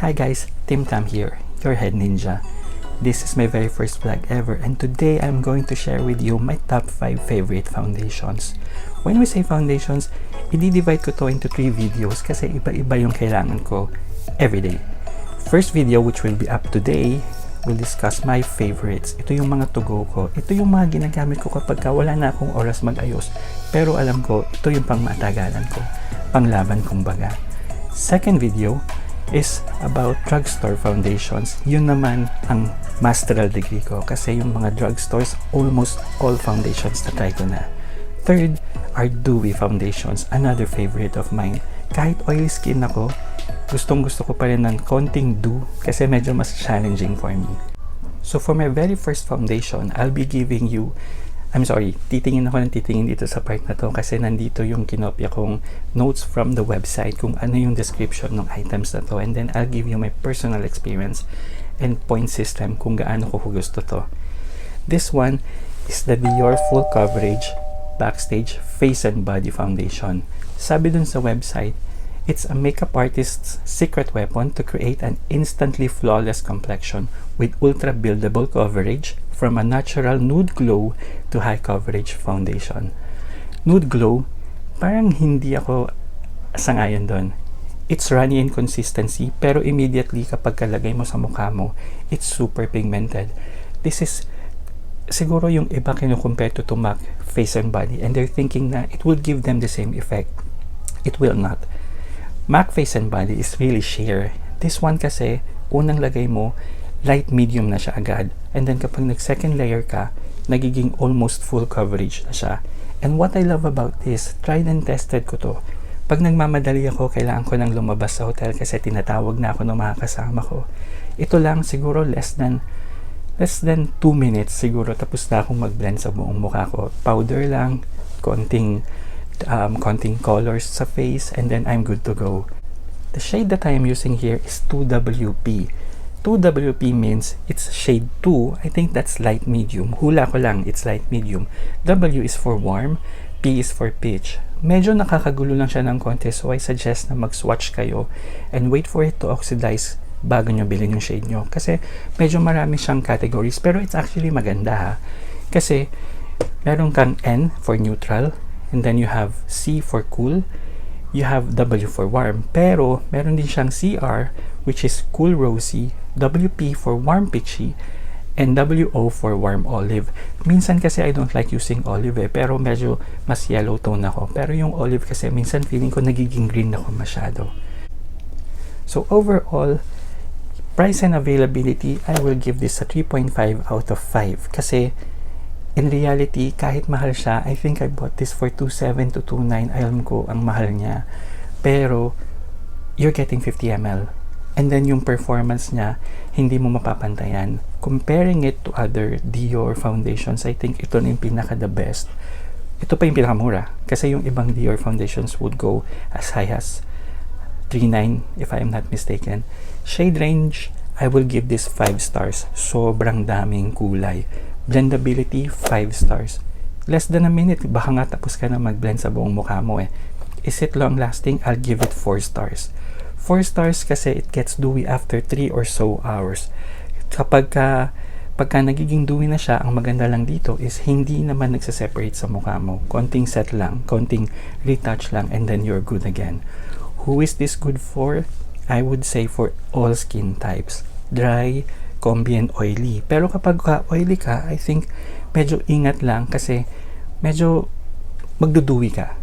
Hi guys, Tim Tam here, your head ninja. This is my very first vlog ever and today I'm going to share with you my top 5 favorite foundations. When we say foundations, i-divide ko to into 3 videos kasi iba-iba yung kailangan ko everyday. First video, which will be up today, will discuss my favorites. Ito yung mga to-go ko. Ito yung mga ginagamit ko kapag wala na akong oras mag-ayos. Pero alam ko, ito yung pang-matagalan ko. Panglaban kumbaga. Second video is about drugstore foundations. Yun naman ang masteral degree ko kasi yung mga drugstores, almost all foundations na try ko na. Third are dewy foundations, another favorite of mine. Kahit oily skin ako, gustong gusto ko pa rin ng konting dew kasi medyo mas challenging for me. So for my very first foundation, I'll be giving you, titingin ako ng titingin dito sa part na to kasi nandito yung kinopya kong notes from the website kung ano yung description ng items na to, and then I'll give you my personal experience and point system kung gaano ko gusto to. This one is the DIOR Full Coverage Backstage Face and Body Foundation. Sabi dun sa website, it's a makeup artist's secret weapon to create an instantly flawless complexion with ultra buildable coverage from a natural nude glow to high coverage foundation. Nude glow, parang hindi ako sangayon doon. It's runny in consistency pero immediately kapag kalagay mo sa mukha mo, it's super pigmented. This is siguro yung iba kinukumpare to MAC Face and Body and they're thinking na it will give them the same effect. It will not. MAC Face and Body is really sheer. This one kasi, unang lagay mo, light medium na siya agad. And then kapag nag-second layer ka, nagiging almost full coverage na siya. And what I love about this, tried and tested ko to. Pag nagmamadali ako, kailangan ko nang lumabas sa hotel kasi tinatawag na ako ng mga kasama ko. Ito lang, siguro less than 2 minutes siguro tapos na akong mag-blend sa buong mukha ko. Powder lang, konting colors sa face, and then I'm good to go. The shade that I am using here is 2WP. 2WP means it's shade 2. I think that's light medium. Hula ko lang, it's light medium. W is for warm, P is for peach. Medyo nakakagulo lang siya ng konti, so I suggest na mag-swatch kayo and wait for it to oxidize bago nyo bilhin yung shade nyo. Kasi medyo marami siyang categories, pero it's actually maganda ha. Kasi meron kang N for neutral, and then you have C for cool, you have W for warm, pero meron din siyang CR which is cool rosy, WP for warm peachy, and WO for warm olive. Minsan kasi I don't like using olive pero medyo mas yellow tone ako, pero yung olive kasi minsan feeling ko nagiging green ako masyado. So overall, price and availability, I will give this a 3.5 out of 5 kasi in reality, kahit mahal siya, I think I bought this for 2.7 to 2.9. Alam ko, ang mahal niya. Pero, you're getting 50 ml. And then, yung performance niya, hindi mo mapapantayan. Comparing it to other DIOR foundations, I think ito na yung pinaka-the best. Ito pa yung pinakamura. Kasi yung ibang DIOR foundations would go as high as 3.9, if I am not mistaken. Shade range, I will give this 5 stars. Sobrang daming kulay. Blendability, 5 stars. Less than a minute, baka nga tapos ka na mag-blend sa buong mukha mo eh. Is it long lasting? I'll give it 4 stars. 4 stars kasi it gets dewy after 3 or so hours. Pagka nagiging dewy na siya, ang maganda lang dito is hindi naman nagsaseparate sa mukha mo. Konting set lang, konting retouch lang, and then you're good again. Who is this good for? I would say for all skin types. Dry, combi, and oily. Pero kapag oily ka, I think medyo ingat lang kasi medyo magduduwi ka.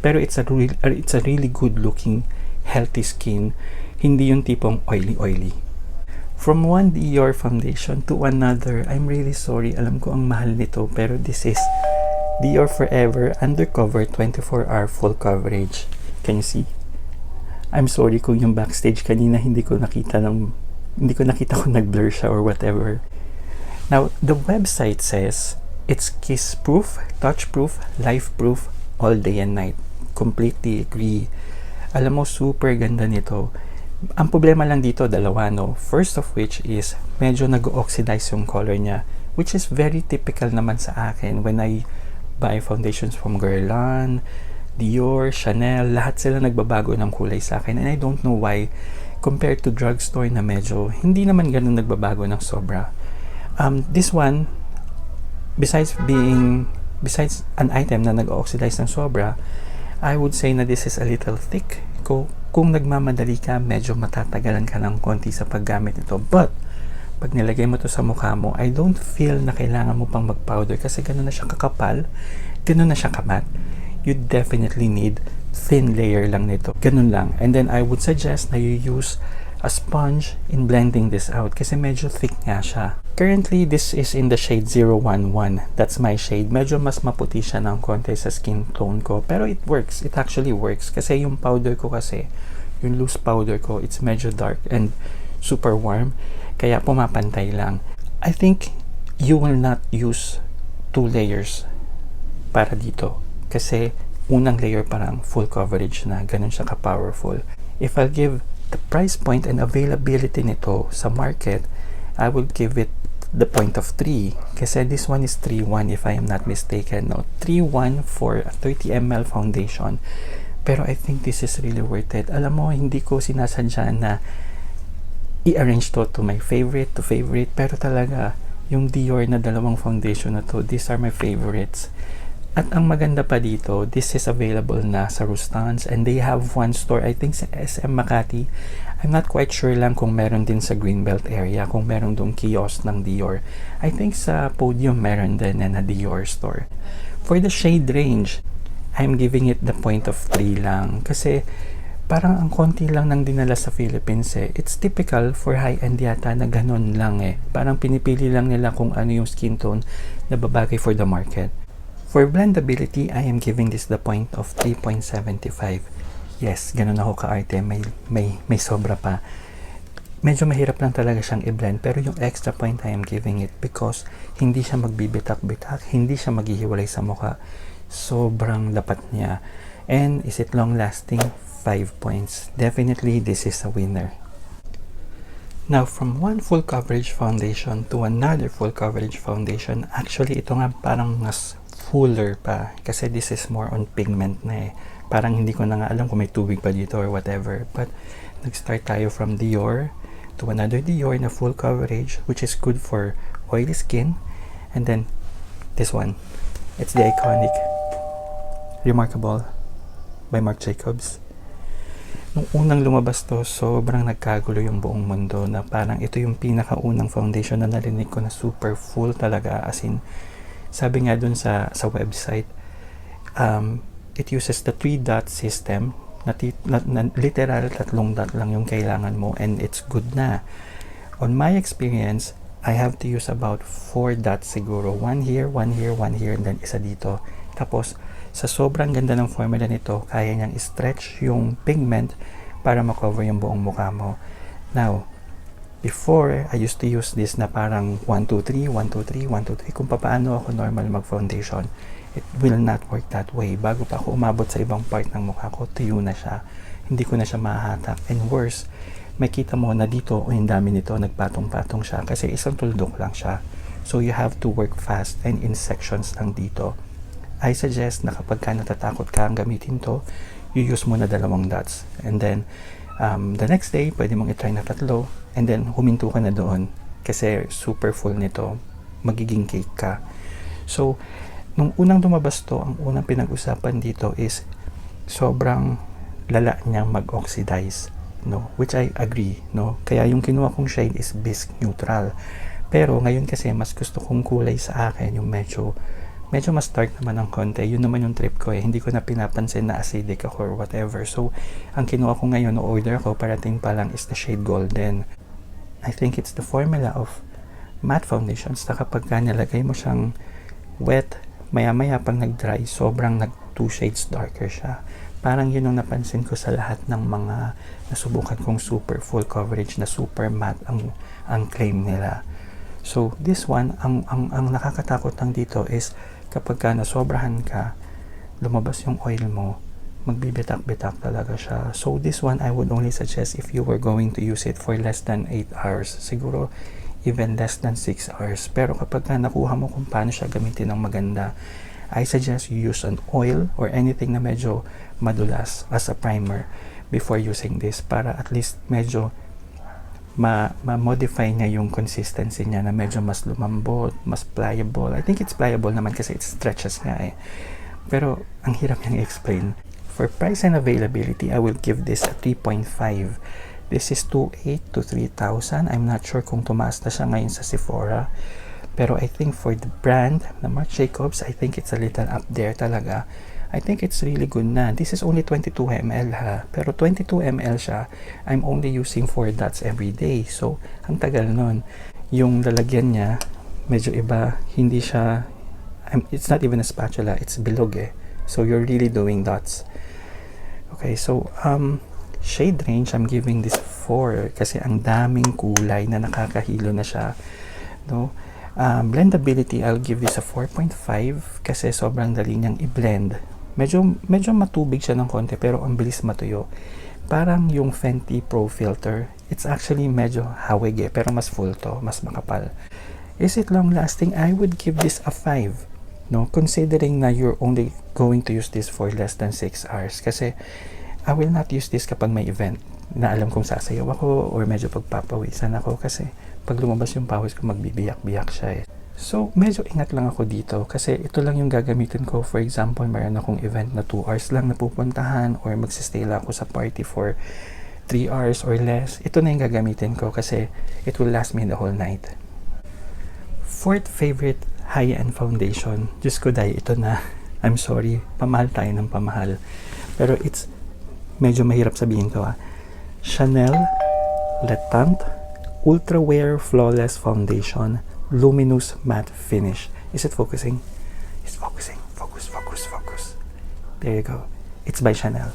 Pero it's a really good looking, healthy skin. Hindi yung tipong oily. From one DIOR foundation to another, I'm really sorry. Alam ko ang mahal nito, pero this is DIOR Forever Undercover 24-hour full coverage. Can you see? I'm sorry kung yung backstage kanina hindi ko nakita kung nag-blur siya or whatever. Now, the website says it's kiss-proof, touch-proof, life-proof, all day and night. Completely agree. Alam mo, super ganda nito. Ang problema lang dito, dalawa, no? First of which is, medyo nag-oxidize yung color niya, which is very typical naman sa akin when I buy foundations from Guerlain, DIOR, Chanel, lahat sila nagbabago ng kulay sa akin and I don't know why. compared to drugstore na medyo hindi naman ganun nagbabago ng sobra. This one, besides an item na nag-oxidize ng sobra, I would say na this is a little thick. Kung nagmamadali ka, medyo matatagalan ka ng konti sa paggamit nito. But, pag nilagay mo to sa mukha mo, I don't feel na kailangan mo pang mag-powder kasi ganun na siya kakapal, ganun na siya kamat. You definitely need thin layer lang nito. Ganun lang. And then, I would suggest na you use a sponge in blending this out kasi medyo thick nga siya. Currently, this is in the shade 011. That's my shade. Medyo mas maputi siya ng konti sa skin tone ko. Pero it works. It actually works. Kasi yung powder ko kasi, yung loose powder ko, it's medyo dark and super warm. Kaya pumapantay lang. I think you will not use 2 layers para dito. Kasi unang layer parang full coverage na. Ganun siya ka-powerful. If I'll give the price point and availability nito sa market, I will give it the point of 3 kasi this one is 3.1 if I am not mistaken, no? 3.1 for a 30 ml foundation, pero I think this is really worth it. Alam mo, hindi ko sinasadya na i-arrange to my favorite to favorite, pero talaga yung Dior na dalawang foundation na to, these are my favorites. At ang maganda pa dito, this is available na sa Rustans and they have one store, I think sa SM Makati. I'm not quite sure lang kung meron din sa Greenbelt area, kung meron doon kiosk ng Dior. I think sa Podium meron din na Dior store. For the shade range, I'm giving it the point of 3 lang. Kasi parang ang konti lang nang dinala sa Philippines eh. It's typical for high-end yata na ganun lang eh. Parang pinipili lang nila kung ano yung skin tone na babagay for the market. For blendability, I am giving this the point of 3.75. Yes, ganun ako ka-arte. May sobra pa. Medyo mahirap lang talaga siyang i-blend. Pero yung extra point I am giving it because hindi siya magbibitak-bitak, hindi siya maghihiwalay sa mukha. Sobrang dapat niya. And is it long-lasting? 5 points. Definitely, this is a winner. Now, from one full coverage foundation to another full coverage foundation, actually, ito nga parang mas fuller pa. Kasi this is more on pigment na eh. Parang hindi ko na nga alam kung may tubig pa dito or whatever. But, nag-start tayo from Dior to another Dior na full coverage, which is good for oily skin. And then, this one. It's the iconic Remarcable by Marc Jacobs. Nung unang lumabas to, sobrang nagkagulo yung buong mundo na parang ito yung pinakaunang foundation na narinig ko na super full talaga. As in, sabi nga dun sa website, it uses the 3-dot system na literal 3 dot lang yung kailangan mo and it's good na. On my experience, I have to use about 4 dots siguro. 1 here, 1 here, 1 here, and then isa dito. Tapos, sa sobrang ganda ng formula nito, kaya niyang stretch yung pigment para makover yung buong mukha mo. Now, before, I used to use this na parang 1, 2, 3, 1, 2, 3, 1, 2, 3. Kung paano ako normal mag-foundation, it will not work that way. Bago pa ako umabot sa ibang part ng mukha ko, tuyo na siya. Hindi ko na siya mahahatak. And worse, makita mo na dito, o yung dami nito, nagpatong-patong siya kasi isang tuldok lang siya. So, you have to work fast and in sections lang dito. I suggest na kapag ka natatakot ka ang gamitin to, you use muna 2 dots. And then, the next day, pwede mong itry na 3 and then huminto ka na doon kasi super full nito. Magiging cake ka. So, nung unang lumabas to, ang unang pinag-usapan dito is sobrang lala niyang mag-oxidize, no? Which I agree, no? Kaya yung kinuha kong shade is Bisque Neutral. Pero ngayon kasi mas gusto kong kulay sa akin yung medyo mas dark naman ng konti. Yun naman yung trip ko eh. Hindi ko na pinapansin na acidic ako or whatever. So, ang kinuha ko ngayon, no order ko, parating pa lang is the shade Golden. I think it's the formula of matte foundations na kapag ka nilagay mo siyang wet, maya-maya pag nag-dry, sobrang 2 shades darker siya. Parang yun ang napansin ko sa lahat ng mga nasubukan kong super full coverage na super matte ang claim nila. So, this one, ang nakakatakot lang dito is kapag ka nasobrahan ka, lumabas yung oil mo, magbibitak-bitak talaga siya. So, this one, I would only suggest if you were going to use it for less than 8 hours. Siguro, even less than 6 hours. Pero kapag nakuha mo kung paano siya gamitin ng maganda, I suggest you use an oil or anything na medyo madulas as a primer. before using this para at least medyo ma-modify niya yung consistency niya na medyo mas lumambot, mas pliable. I think it's pliable naman kasi it stretches nga eh. Pero ang hirap niyang i-explain. For price and availability, I will give this a 3.5. This is 2.8 to 3,000. I'm not sure kung tumaas na siya ngayon sa Sephora. Pero I think for the brand na Marc Jacobs, I think it's a little up there talaga. I think it's really good na. This is only 22 ml ha. Pero 22 ml siya, I'm only using 4 dots every day. So, ang tagal nun. Yung lalagyan niya, medyo iba. Hindi siya, it's not even a spatula. It's bilog eh. So, you're really doing dots. Okay, so, shade range, I'm giving this 4 kasi ang daming kulay na nakakahilo na siya. No? Blendability, I'll give this a 4.5 kasi sobrang dali niyang i-blend. Medyo matubig siya ng konti pero ang bilis matuyo. Parang yung Fenty Pro Filter, it's actually medyo hawig eh, pero mas full to, mas makapal. Is it long lasting? I would give this a 5. No, considering na you're only going to use this for less than 6 hours kasi I will not use this kapag may event na alam kong sasayaw ako or medyo pagpapawisan ako kasi pag lumabas yung pawis ko magbibiyak-biyak siya eh. So, medyo ingat lang ako dito kasi ito lang yung gagamitin ko. For example, mayroon akong event na 2 hours lang na pupuntahan or magsistay lang ako sa party for 3 hours or less. Ito na yung gagamitin ko kasi it will last me the whole night. Fourth favorite high-end foundation. Diyos ko dahil ito na. I'm sorry, pamahal tayo ng pamahal. Pero it's medyo mahirap sabihin to Chanel Le Teint Ultrawear Flawless Foundation Luminous Matte Finish. Is it focusing? It's focusing. Focus. There you go. It's by Chanel.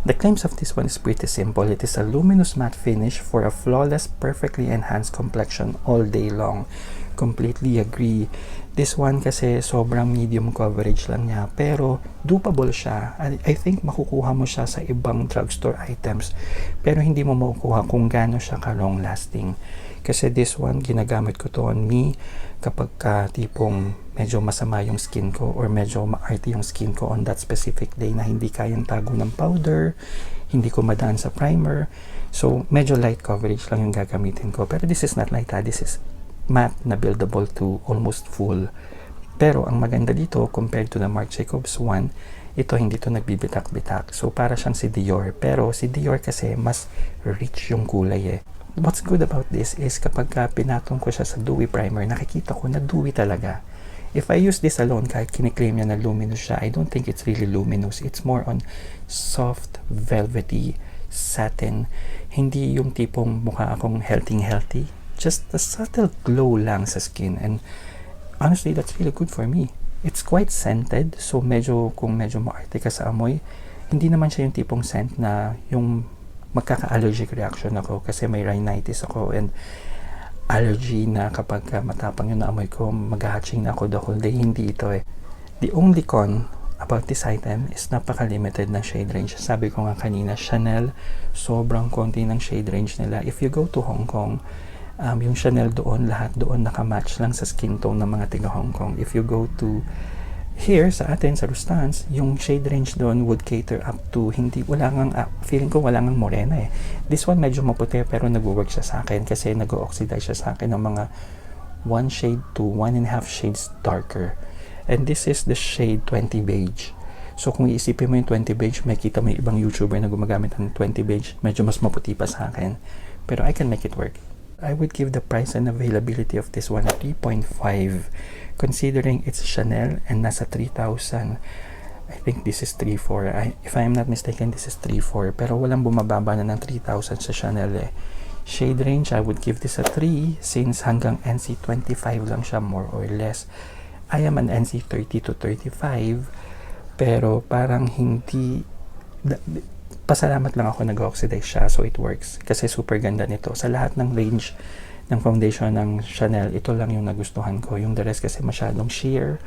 The claims of this one is pretty simple. It is a luminous matte finish for a flawless, perfectly enhanced complexion all day long. Completely agree. This one kasi sobrang medium coverage lang niya pero dupable siya. I think makukuha mo siya sa ibang drugstore items pero hindi mo makukuha kung gaano siya ka long lasting. Kasi this one, ginagamit ko to on me kapag tipong medyo masama yung skin ko or medyo maarte yung skin ko on that specific day na hindi kayang tago ng powder, hindi ko madaan sa primer. So, medyo light coverage lang yung gagamitin ko. Pero this is not like that. This is matte na buildable to almost full. Pero ang maganda dito, compared to the Marc Jacobs one, ito hindi to nagbibitak-bitak. So, para siyang si Dior. Pero si Dior kasi mas rich yung kulay eh. What's good about this is kapag pinatong ko siya sa dewy primer, nakikita ko na dewy talaga. If I use this alone, kahit kiniklaim niya na luminous siya, I don't think it's really luminous. It's more on soft, velvety, satin. Hindi yung tipong mukha akong healthy. Just a subtle glow lang sa skin. And honestly, that's really good for me. It's quite scented. So kung medyo maarte ka sa amoy, hindi naman siya yung tipong scent na yung magkaka-allergic reaction ako kasi may rhinitis ako and allergy na kapag matapang yung naamoy ko, mag-hatching na ako the whole day. Hindi ito eh. The only con about this item is napaka-limited ng shade range. Sabi ko nga kanina, Chanel, sobrang konti ng shade range nila. If you go to Hong Kong, yung Chanel doon, lahat doon nakamatch lang sa skin tone ng mga tiga Hong Kong. If you go to here sa atin, sa Rustans, yung shade range doon would cater up to, feeling ko wala ngang morena eh. This one medyo maputi pero nag-work siya sa akin kasi nag-oxidize siya sa akin ng mga 1 shade to 1.5 shades darker. And this is the shade 20 Beige. So kung iisipin mo yung 20 Beige, may kita mo yung ibang YouTuber na gumagamit ng 20 Beige, medyo mas maputi pa sa akin. Pero I can make it work. I would give the price and availability of this one a 3.5 considering it's Chanel and nasa 3,000. I think this is 3,400. If I am not mistaken, this is 3,400 pero walang bumababa na ng 3,000 sa Chanel eh. Shade range, I would give this a 3 since hanggang NC25 lang siya more or less. I am an NC30 to 35 pero parang hindi pasalamat lang ako nag-oxidize siya so it works kasi super ganda nito. Sa lahat ng range ng foundation ng Chanel, ito lang yung nagustuhan ko. Yung the rest kasi masyadong sheer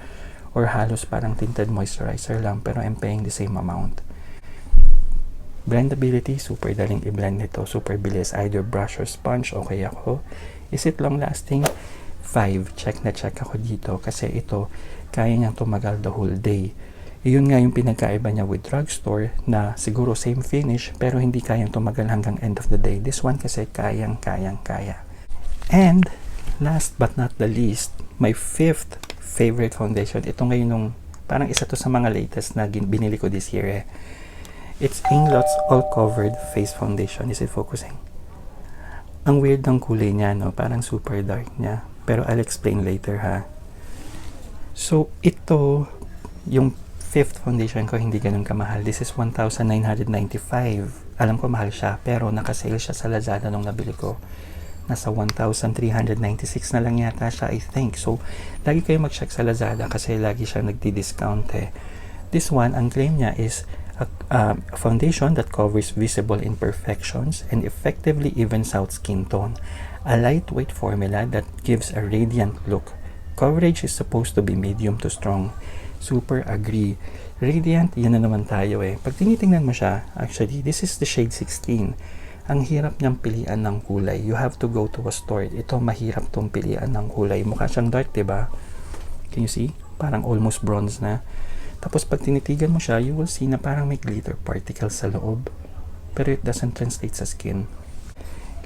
or halos parang tinted moisturizer lang pero I'm paying the same amount. Blendability, super daling i-blend nito, super bilis, either brush or sponge, okay ako. Is it long lasting? 5, check na check ako dito kasi ito kaya niyang tumagal the whole day. Iyon nga yung pinagkaiba niya with drugstore na siguro same finish pero hindi kayang tumagal hanggang end of the day. This one kasi kaya. And last but not the least, my fifth favorite foundation. Ito ngayon nung parang isa to sa mga latest na binili ko this year eh. It's INGLOT's All Covered Face Foundation. Is it focusing? Ang weird ng kulay niya, no? Parang super dark niya. Pero I'll explain later ha. So ito, yung fifth foundation ko, hindi ganun kamahal. This is 1,995. Alam ko mahal siya, pero nakasale siya sa Lazada nung nabili ko. Nasa 1,396 na lang yata siya, I think. So, lagi kayo mag-check sa Lazada kasi lagi siya nagdi-discount eh. This one, ang claim niya is a foundation that covers visible imperfections and effectively evens out skin tone. A lightweight formula that gives a radiant look. Coverage is supposed to be medium to strong. Super agree. Radiant, yan na naman tayo eh. Pag tinitingnan mo siya, actually, this is the shade 16. Ang hirap niyang pilian ng kulay. You have to go to a store. Ito, mahirap tong pilian ng kulay. Mukha siyang dark, diba? Can you see? Parang almost bronze na. Tapos pag tinitigan mo siya, you will see na parang may glitter particles sa loob. Pero it doesn't translate sa skin.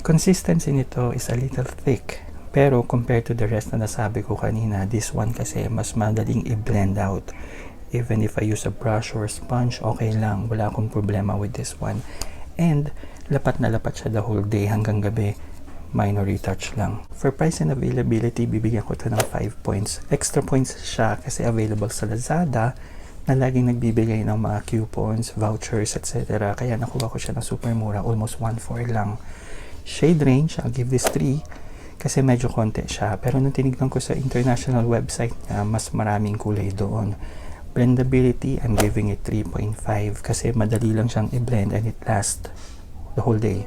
Consistency nito is a little thick. Pero compared to the rest na nasabi ko kanina, this one kasi mas madaling i-blend out. Even if I use a brush or a sponge, okay lang. Wala akong problema with this one. And lapat na lapat siya the whole day hanggang gabi. Minor retouch lang. For price and availability, bibigyan ko to ng 5 points. Extra points siya kasi available sa Lazada na laging nagbibigay ng mga coupons, vouchers, etc. Kaya nakuha ko siya ng super mura. Almost 1.4 lang. Shade range, I'll give this 3. Kasi medyo konti siya. Pero nung tinignan ko sa international website niya, mas maraming kulay doon. Blendability, I'm giving it 3.5 kasi madali lang siyang i-blend and it lasts the whole day.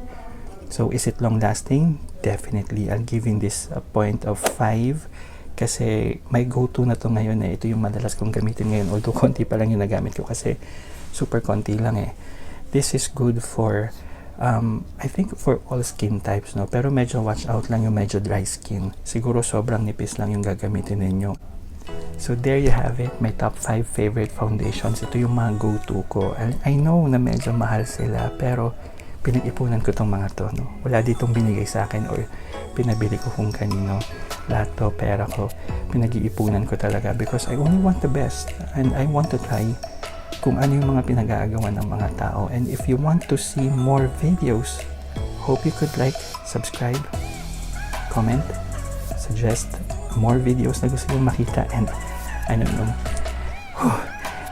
So, is it long lasting? Definitely. I'm giving this a point of 5 kasi may go-to na to ngayon eh. Ito yung madalas kong gamitin ngayon. Although konti pa lang yung nagamit ko kasi super konti lang eh. This is good for I think for all skin types, no? Pero medyo watch out lang yung medyo dry skin. Siguro sobrang nipis lang yung gagamitin ninyo. So there you have it, my top 5 favorite foundations. Ito yung mga go-to ko. I know na medyo mahal sila, pero pinag-ipunan ko tong mga to, no? Wala ditong binigay sa akin or pinabili ko kung kanino. Lahat to, pera ko, pinag-iipunan ko talaga because I only want the best and I want to try kung ano yung mga pinag-aagawan ng mga tao. And if you want to see more videos, hope you could like, subscribe, comment, suggest more videos na gusto yung makita. And I don't know,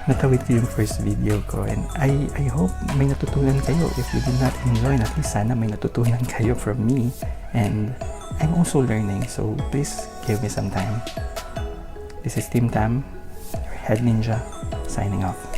natawid ko yung first video ko and I hope may natutunan kayo. If you did not enjoy, at least sana may natutunan kayo from me. And I'm also learning, so please give me some time. This is Team Tam, your head ninja, signing off.